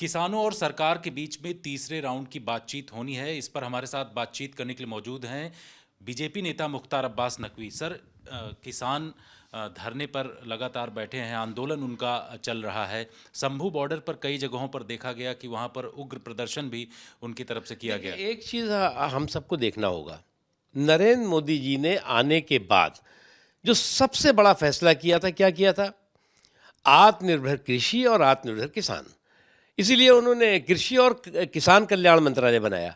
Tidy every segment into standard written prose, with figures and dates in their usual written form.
किसानों और सरकार के बीच में तीसरे राउंड की बातचीत होनी है। इस पर हमारे साथ बातचीत करने के लिए मौजूद हैं बीजेपी नेता मुख्तार अब्बास नकवी। सर, किसान धरने पर लगातार बैठे हैं, आंदोलन उनका चल रहा है। शंभू बॉर्डर पर कई जगहों पर देखा गया कि वहां पर उग्र प्रदर्शन भी उनकी तरफ से किया देखिए, गया। एक चीज़ हम सबको देखना होगा। नरेंद्र मोदी जी ने आने के बाद जो सबसे बड़ा फैसला किया था, क्या किया था? आत्मनिर्भर कृषि और आत्मनिर्भर किसान। इसीलिए उन्होंने कृषि और किसान कल्याण मंत्रालय बनाया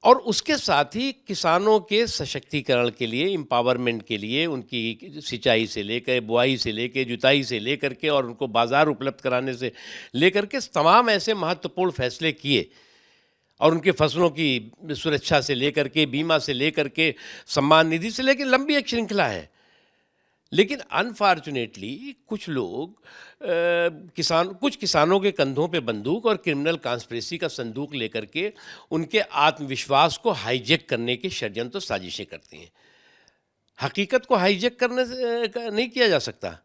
और उसके साथ ही किसानों के सशक्तिकरण के लिए, एम्पावरमेंट के लिए, उनकी सिंचाई से लेकर, बुआई से लेकर, जुताई से लेकर के और उनको बाज़ार उपलब्ध कराने से लेकर के तमाम ऐसे महत्वपूर्ण फैसले किए और उनके फसलों की सुरक्षा से लेकर के, बीमा से लेकर के, सम्मान निधि से लेकर लंबी एक श्रृंखला है। लेकिन अनफॉर्चुनेटली कुछ लोग कुछ किसानों के कंधों पे बंदूक और क्रिमिनल कॉन्स्पिरेसी का संदूक लेकर के उनके आत्मविश्वास को हाईजैक करने के षड्यंत्र साजिशें करती हैं। हकीकत को हाईजैक करने से नहीं किया जा सकता।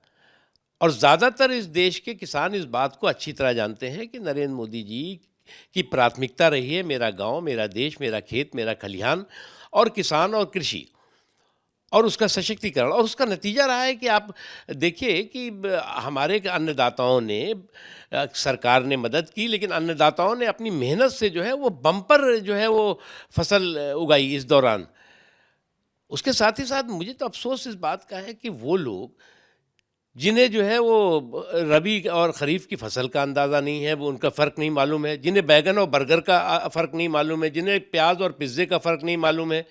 और ज़्यादातर इस देश के किसान इस बात को अच्छी तरह जानते हैं कि नरेंद्र मोदी जी की प्राथमिकता रही है मेरा गांव, मेरा देश, मेरा खेत, मेरा खलिहान और किसान और कृषि और उसका सशक्तिकरण। और उसका नतीजा रहा है कि आप देखिए कि हमारे अन्नदाताओं ने, सरकार ने मदद की, लेकिन अन्नदाताओं ने अपनी मेहनत से जो है वो बम्पर जो है वो फसल उगाई इस दौरान। उसके साथ ही साथ मुझे तो अफसोस इस बात का है कि वो लोग जिन्हें जो है वो रबी और खरीफ की फसल का अंदाज़ा नहीं है, वो उनका फ़र्क नहीं मालूम है, जिन्हें बैगन और बर्गर का फ़र्क नहीं मालूम है, जिन्हें प्याज और पिज़्ज़े का फ़र्क नहीं मालूम है,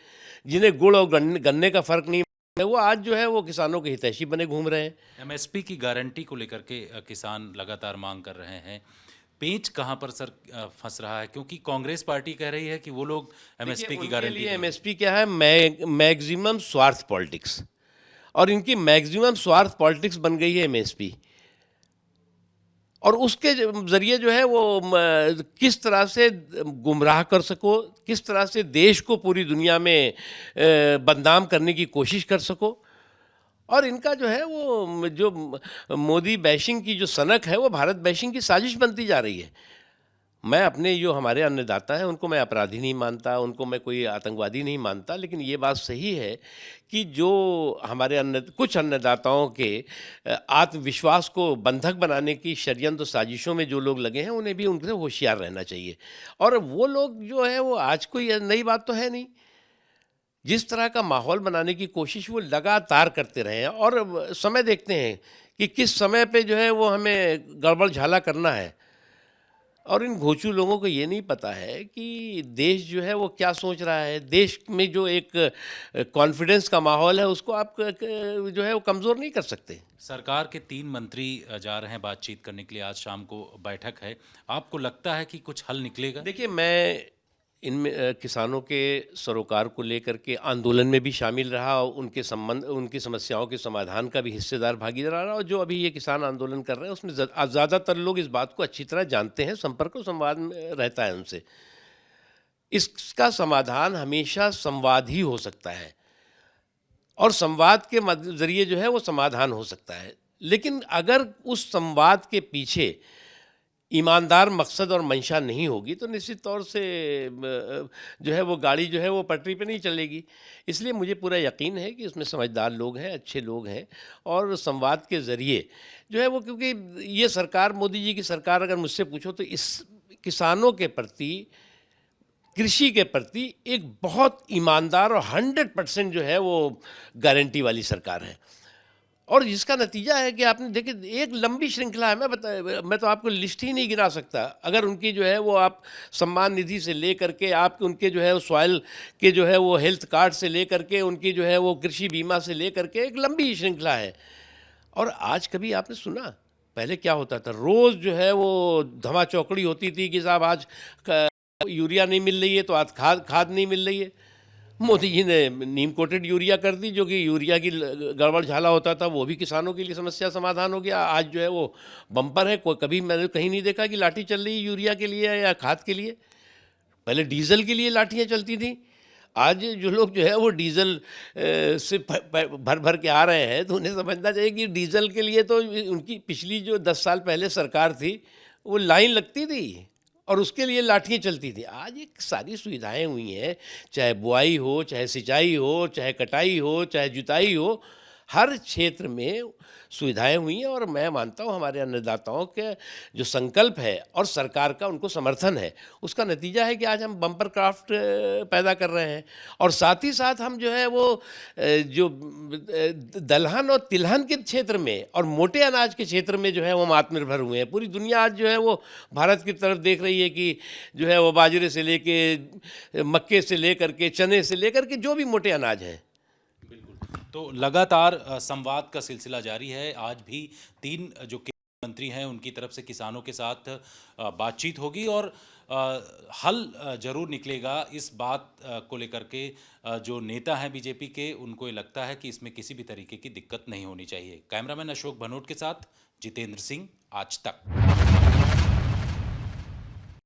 जिन्हें गुड़ और गन्ने का फ़र्क नहीं मालूम है, वो आज जो है वो किसानों के हितैषी बने घूम रहे हैं। एमएसपी की गारंटी को लेकर के किसान लगातार मांग कर रहे हैं। पेंच कहां पर सर फंस रहा है? क्योंकि कांग्रेस पार्टी कह रही है कि वो लोग देखिए, एमएसपी की उनके गारंटी लिए देंगे। एमएसपी क्या है? मैक्सिमम स्वार्थ पॉलिटिक्स। और इनकी मैक्सिमम स्वार्थ पॉलिटिक्स बन गई है एमएसपी। और उसके ज़रिए जो है वो किस तरह से गुमराह कर सको, किस तरह से देश को पूरी दुनिया में बदनाम करने की कोशिश कर सको। और इनका जो है वो जो मोदी बैशिंग की जो सनक है वो भारत बैशिंग की साजिश बनती जा रही है। मैं अपने जो हमारे अन्नदाता हैं उनको मैं अपराधी नहीं मानता, उनको मैं कोई आतंकवादी नहीं मानता, लेकिन ये बात सही है कि जो हमारे कुछ अन्नदाताओं के आत्मविश्वास को बंधक बनाने की षड्यंत्र साजिशों में जो लोग लगे हैं उन्हें भी उनसे होशियार रहना चाहिए। और वो लोग जो है वो आज कोई नई बात तो है नहीं। जिस तरह का माहौल बनाने की कोशिश वो लगातार करते रहे हैं और समय देखते हैं कि किस समय पे जो है वो हमें गड़बड़ झाला करना है। और इन घोंचू लोगों को ये नहीं पता है कि देश जो है वो क्या सोच रहा है। देश में जो एक कॉन्फिडेंस का माहौल है उसको आप जो है वो कमज़ोर नहीं कर सकते। सरकार के 3 मंत्री जा रहे हैं बातचीत करने के लिए। आज शाम को बैठक है। आपको लगता है कि कुछ हल निकलेगा? देखिए, मैं इनमें किसानों के सरोकार को लेकर के आंदोलन में भी शामिल रहा और उनकी समस्याओं के समाधान का भी हिस्सेदार भागीदार रहा। और जो अभी ये किसान आंदोलन कर रहे हैं उसमें ज़्यादातर लोग इस बात को अच्छी तरह जानते हैं, संपर्क और संवाद में रहता है उनसे। इसका समाधान हमेशा संवाद ही हो सकता है और संवाद के ज़रिए जो है वो समाधान हो सकता है। लेकिन अगर उस संवाद के पीछे ईमानदार मकसद और मंशा नहीं होगी तो निश्चित तौर से जो है वो गाड़ी जो है वो पटरी पे नहीं चलेगी। इसलिए मुझे पूरा यकीन है कि उसमें समझदार लोग हैं, अच्छे लोग हैं और संवाद के ज़रिए जो है वो, क्योंकि ये सरकार, मोदी जी की सरकार, अगर मुझसे पूछो तो इस किसानों के प्रति, कृषि के प्रति एक बहुत ईमानदार और 100% जो है वो गारंटी वाली सरकार है। और जिसका नतीजा है कि आपने देखिए एक लंबी श्रृंखला है। मैं तो आपको लिस्ट ही नहीं गिना सकता। अगर उनकी जो है वो आप सम्मान निधि से लेकर के आपके उनके जो है वो सॉइल के जो है वो हेल्थ कार्ड से लेकर के उनकी जो है वो कृषि बीमा से लेकर के एक लंबी श्रृंखला है। और आज कभी आपने सुना पहले क्या होता था? रोज़ जो है वो धमा चौकड़ी होती थी कि साहब आज यूरिया नहीं मिल रही है तो आज खाद खाद नहीं मिल रही है। मोदी जी ने नीम कोटेड यूरिया कर दी, जो कि यूरिया की गड़बड़ झाला होता था वो भी किसानों के लिए समस्या समाधान हो गया। आज जो है वो बम्पर है। कोई कभी मैंने कहीं नहीं देखा कि लाठी चल रही है यूरिया के लिए या खाद के लिए। पहले डीजल के लिए लाठियाँ चलती थी। आज जो लोग जो है वो डीजल से भर भर के आ रहे हैं तो उन्हें समझना चाहिए कि डीजल के लिए तो उनकी पिछली जो 10 साल पहले सरकार थी वो लाइन लगती थी। और उसके लिए लाठियाँ चलती थी। आज एक सारी सुविधाएं हुई हैं, चाहे बुआई हो, चाहे सिंचाई हो, चाहे कटाई हो, चाहे जुताई हो, हर क्षेत्र में सुविधाएं हुई हैं। और मैं मानता हूँ हमारे अन्नदाताओं के जो संकल्प है और सरकार का उनको समर्थन है, उसका नतीजा है कि आज हम बम्पर क्राफ्ट पैदा कर रहे हैं। और साथ ही साथ हम जो है वो जो दलहन और तिलहन के क्षेत्र में और मोटे अनाज के क्षेत्र में जो है वो हम आत्मनिर्भर हुए हैं। पूरी दुनिया आज जो है वो भारत की तरफ देख रही है कि जो है वो बाजरे से लेके मक्के से लेकर के चने से लेकर के जो भी मोटे अनाज हैं। बिल्कुल। तो लगातार संवाद का सिलसिला जारी है। आज भी 3 जो केंद्रीय मंत्री हैं उनकी तरफ से किसानों के साथ बातचीत होगी और हल जरूर निकलेगा। इस बात को लेकर के जो नेता हैं बीजेपी के, उनको ये लगता है कि इसमें किसी भी तरीके की दिक्कत नहीं होनी चाहिए। कैमरामैन अशोक भनोट के साथ जितेंद्र सिंह, आज तक।